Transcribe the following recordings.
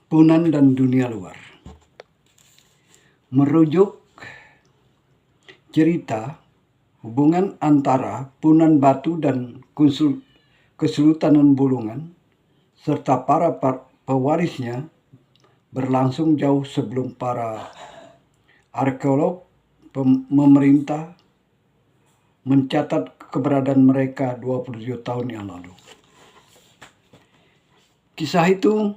Punan dan dunia luar. Merujuk cerita hubungan antara Punan Batu dan Kesultanan Bulungan serta para pewarisnya berlangsung jauh sebelum para arkeolog pemerintah mencatat keberadaan mereka 27 tahun yang lalu. Kisah itu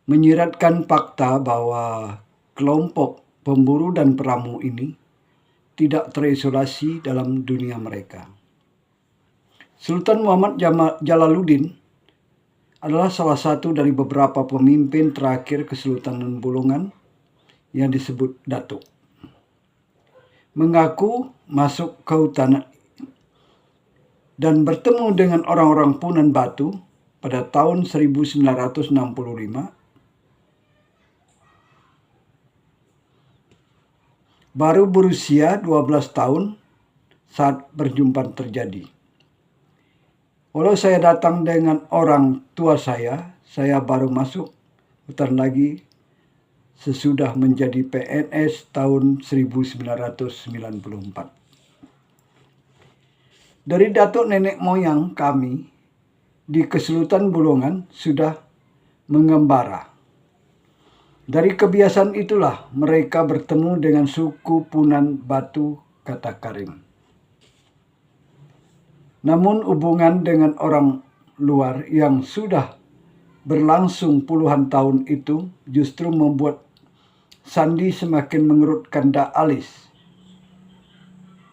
menyiratkan fakta bahwa kelompok pemburu dan peramu ini tidak terisolasi dalam dunia mereka. Sultan Muhammad Jalaluddin adalah salah satu dari beberapa pemimpin terakhir Kesultanan Bulungan yang disebut Datuk. Mengaku masuk ke hutan dan bertemu dengan orang-orang Punan Batu pada tahun 1965. Baru berusia 12 tahun saat perjumpaan terjadi. Walau saya datang dengan orang tua saya baru masuk hutan lagi sesudah menjadi PNS tahun 1994. Dari datuk nenek moyang kami di Kesultanan Bulungan sudah mengembara. Dari kebiasaan itulah mereka bertemu dengan suku Punan Batu, kata Karim. Namun hubungan dengan orang luar yang sudah berlangsung puluhan tahun itu justru membuat Sandi semakin mengerutkan alis.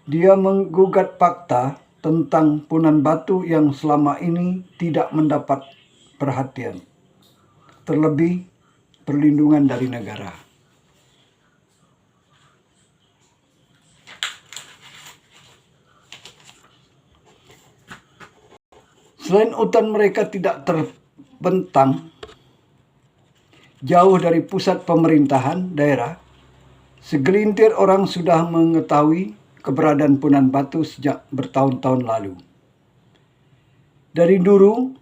Dia menggugat fakta tentang Punan Batu yang selama ini tidak mendapat perhatian, terlebih perlindungan dari negara. Selain hutan mereka tidak terbentang jauh dari pusat pemerintahan daerah, segelintir orang sudah mengetahui keberadaan Punan Batu sejak bertahun-tahun lalu. Dari dulu,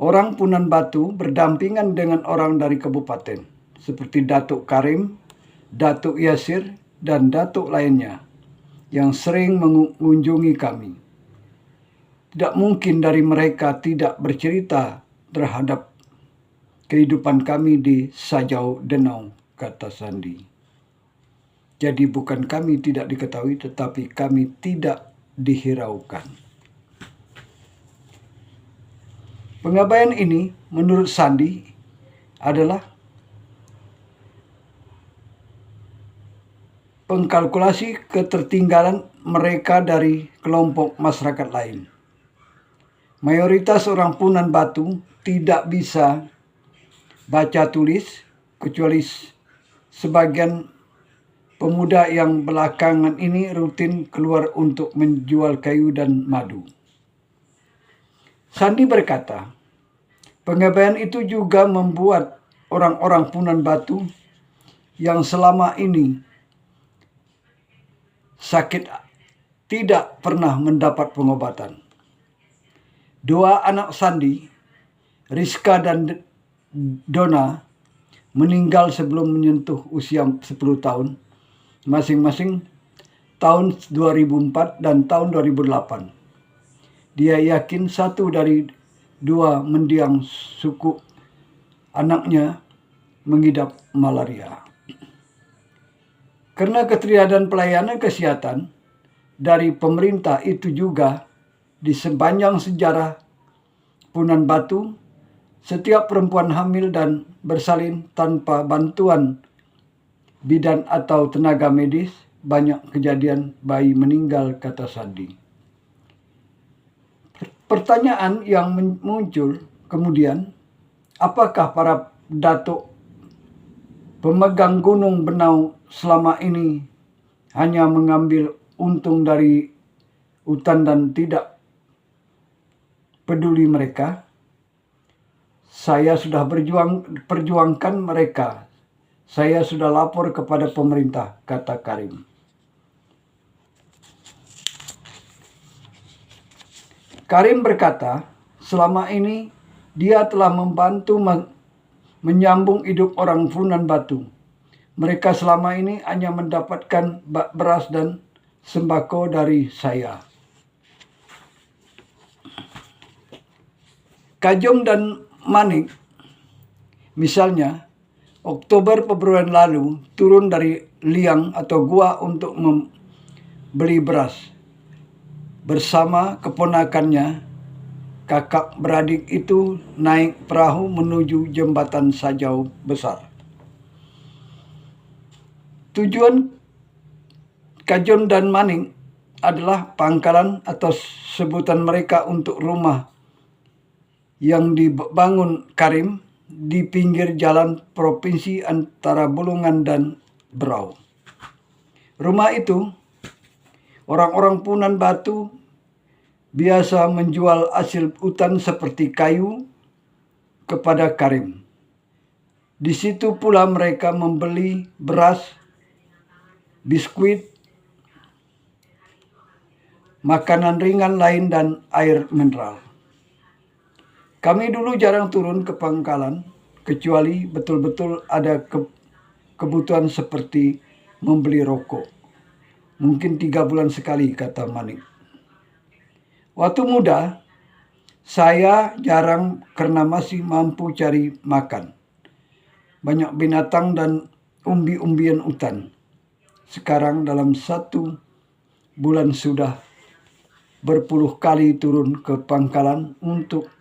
orang Punan Batu berdampingan dengan orang dari kabupaten, seperti Datuk Karim, Datuk Yasir, dan datuk lainnya yang sering mengunjungi kami. Tidak mungkin dari mereka tidak bercerita terhadap kehidupan kami di Sajau Denau, kata Sandi. Jadi bukan kami tidak diketahui, tetapi kami tidak dihiraukan. Pengabaian ini, menurut Sandi, adalah pengkalkulasi ketertinggalan mereka dari kelompok masyarakat lain. Mayoritas orang Punan Batu tidak bisa baca tulis, kecuali sebagian pemuda yang belakangan ini rutin keluar untuk menjual kayu dan madu. Sandi berkata, pengabaian itu juga membuat orang-orang Punan Batu yang selama ini sakit tidak pernah mendapat pengobatan. Dua anak Sandi, Rizka dan Dona, meninggal sebelum menyentuh usia 10 tahun, masing-masing tahun 2004 dan tahun 2008. Dia yakin satu dari dua mendiang suku anaknya mengidap malaria. Karena ketiadaan pelayanan kesehatan dari pemerintah itu juga di sepanjang sejarah Punan Batu, setiap perempuan hamil dan bersalin tanpa bantuan bidan atau tenaga medis, banyak kejadian bayi meninggal, kata Sandi. Pertanyaan yang muncul kemudian, apakah para datuk pemegang Gunung Benau selama ini hanya mengambil untung dari hutan dan tidak peduli mereka? Saya sudah perjuangkan mereka. Saya sudah lapor kepada pemerintah, kata Karim. Karim berkata, selama ini dia telah membantu menyambung hidup orang Punan Batu. Mereka selama ini hanya mendapatkan beras dan sembako dari saya. Kajong dan Manik, misalnya, Oktober Februari lalu turun dari liang atau gua untuk membeli beras. Bersama keponakannya, kakak beradik itu naik perahu menuju jembatan Sajau Besar. Tujuan Kajon dan Maning adalah pangkalan atau sebutan mereka untuk rumah yang dibangun Karim di pinggir jalan provinsi antara Bulungan dan Berau. Rumah itu, orang-orang Punan Batu biasa menjual hasil hutan seperti kayu kepada Karim. Di situ pula mereka membeli beras, biskuit, makanan ringan lain, dan air mineral. Kami dulu jarang turun ke pangkalan, kecuali betul-betul ada kebutuhan seperti membeli rokok. Mungkin 3 bulan sekali, kata Manik. Waktu muda, saya jarang karena masih mampu cari makan. Banyak binatang dan umbi-umbian hutan. Sekarang dalam 1 bulan sudah berpuluh kali turun ke pangkalan untuk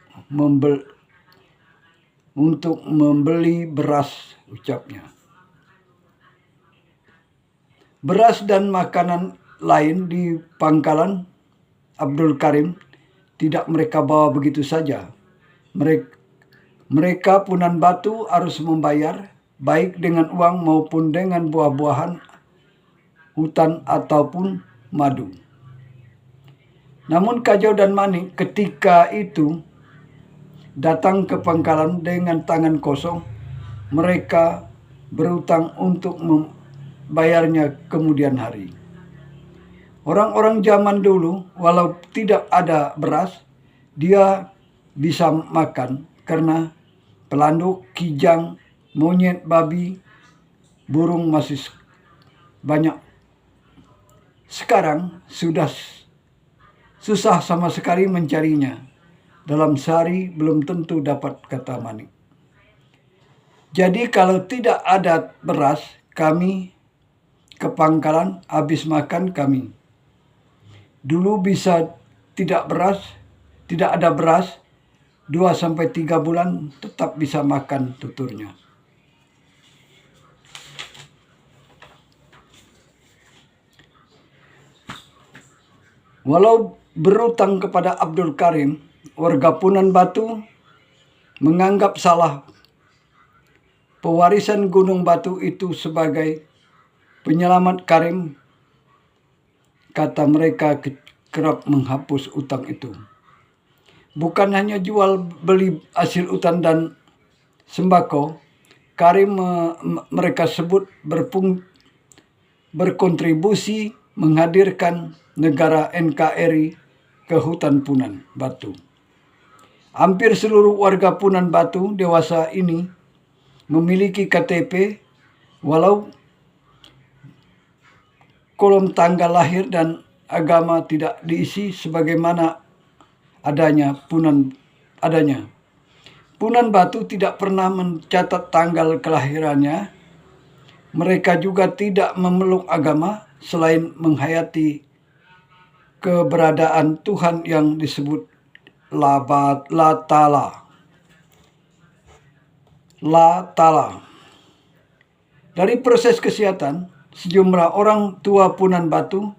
membeli beras, ucapnya. Beras dan makanan lain di pangkalan Abdul Karim tidak mereka bawa begitu saja. Mereka Punan Batu harus membayar, baik dengan uang maupun dengan buah-buahan hutan ataupun madu. Namun Kajau dan Manik ketika itu datang ke pangkalan dengan tangan kosong. Mereka berutang untuk membayarnya kemudian hari. Orang-orang zaman dulu, walau tidak ada beras, dia bisa makan karena pelanduk, kijang, monyet, babi, burung masih banyak. Sekarang sudah susah sama sekali mencarinya. Dalam sehari belum tentu dapat, kata Manik. Jadi kalau tidak ada beras, kami ke pangkalan, habis makan kami. Dulu bisa tidak ada beras, 2-3 bulan tetap bisa makan, tuturnya. Walau berutang kepada Abdul Karim, warga Punan Batu menganggap salah pewarisan Gunung Batu itu sebagai penyelamat Karim. Kata mereka kerap menghapus utang itu. Bukan hanya jual beli hasil hutan dan sembako, Karim mereka sebut berkontribusi menghadirkan negara NKRI ke hutan Punan Batu. Hampir seluruh warga Punan Batu dewasa ini memiliki KTP, walau kolom tanggal lahir dan agama tidak diisi sebagaimana adanya. Punan Batu tidak pernah mencatat tanggal kelahirannya. Mereka juga tidak memeluk agama selain menghayati keberadaan Tuhan yang disebut La Ta'ala. Dari proses kesehatan, sejumlah orang tua Punan Batu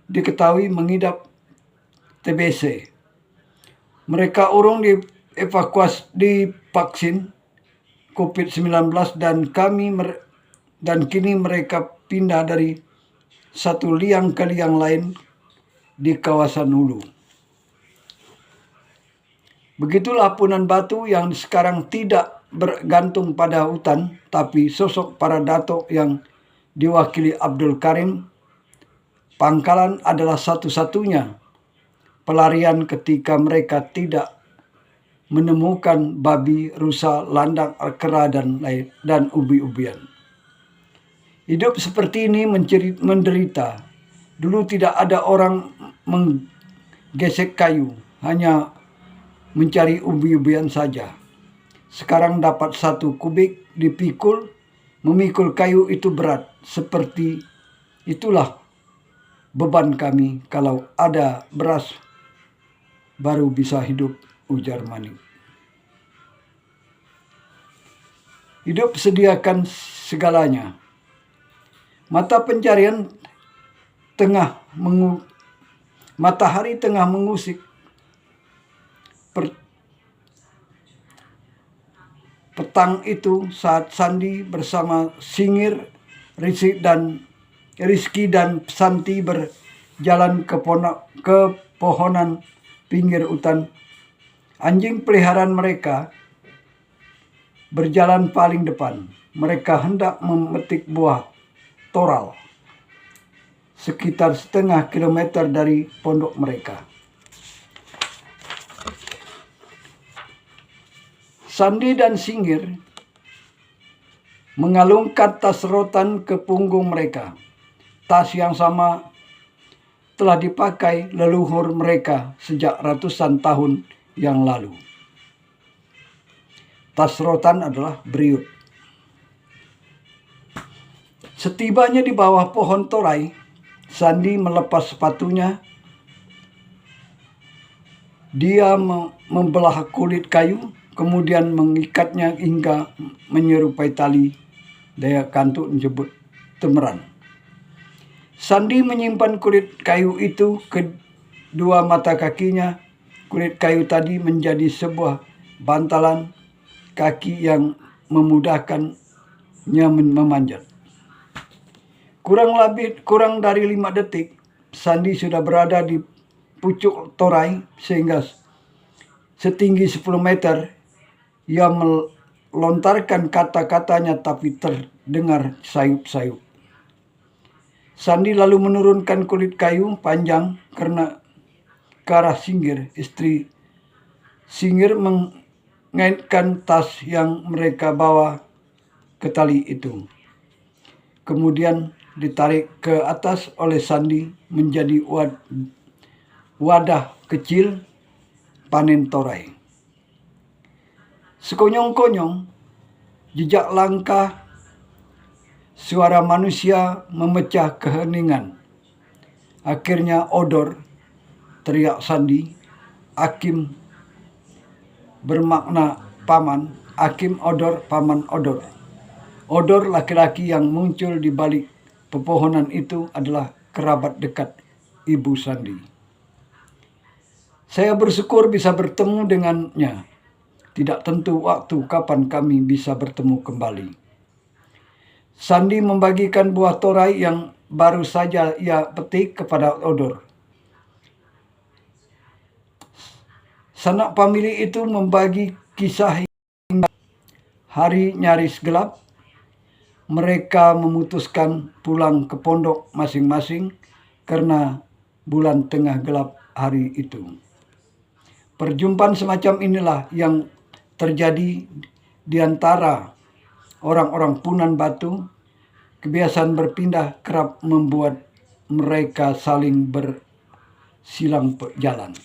diketahui mengidap TBC. Mereka urung divaksin COVID-19 dan kini mereka pindah dari satu liang ke liang lain di kawasan hulu. Begitulah Punan Batu yang sekarang tidak bergantung pada hutan, tapi sosok para datuk yang diwakili Abdul Karim. Pangkalan adalah satu-satunya pelarian ketika mereka tidak menemukan babi, rusa, landak, kera, dan ubi-ubian. Hidup seperti ini menderita. Dulu tidak ada orang menggesek kayu, hanya mencari ubi-ubian saja. Sekarang dapat 1 kubik dipikul, memikul kayu itu berat. Seperti itulah beban kami kalau ada beras baru bisa hidup, ujar Manik. Hidup sediakan segalanya. Mata pencarian matahari tengah mengusik petang itu saat Sandi bersama Singir, Rizky dan Santi berjalan ke pohonan pinggir hutan. Anjing peliharaan mereka berjalan paling depan. Mereka hendak memetik buah toral sekitar setengah kilometer dari pondok mereka. Sandi dan Singir mengalungkan tas rotan ke punggung mereka. Tas yang sama telah dipakai leluhur mereka sejak ratusan tahun yang lalu. Tas rotan adalah beriut. Setibanya di bawah pohon torai, Sandi melepas sepatunya. Dia membelah kulit kayu, kemudian mengikatnya hingga menyerupai tali daya kantuk disebut temeran. Sandi menyimpan kulit kayu itu kedua mata kakinya. Kulit kayu tadi menjadi sebuah bantalan kaki yang memudahkannya memanjat. Kurang dari 5 detik, Sandi sudah berada di pucuk torai sehingga setinggi 10 meter. Ia melontarkan kata-katanya tapi terdengar sayup-sayup. Sandi lalu menurunkan kulit kayu panjang karena ke arah Singir. Istri Singir mengaitkan tas yang mereka bawa ke tali itu. Kemudian ditarik ke atas oleh Sandi menjadi wadah kecil panen torai. Sekonyong-konyong, jejak langkah suara manusia memecah keheningan. Akhirnya odor, teriak Sandi. Akim bermakna paman. Akim odor, paman odor. Odor laki-laki yang muncul di balik pepohonan itu adalah kerabat dekat Ibu Sandi. Saya bersyukur bisa bertemu dengannya. Tidak tentu waktu kapan kami bisa bertemu kembali. Sandi membagikan buah torai yang baru saja ia petik kepada odor. Sanak famili itu membagi kisah hingga hari nyaris gelap. Mereka memutuskan pulang ke pondok masing-masing karena bulan tengah gelap hari itu. Perjumpaan semacam inilah yang terjadi di antara orang-orang Punan Batu. Kebiasaan berpindah kerap membuat mereka saling bersilang jalan.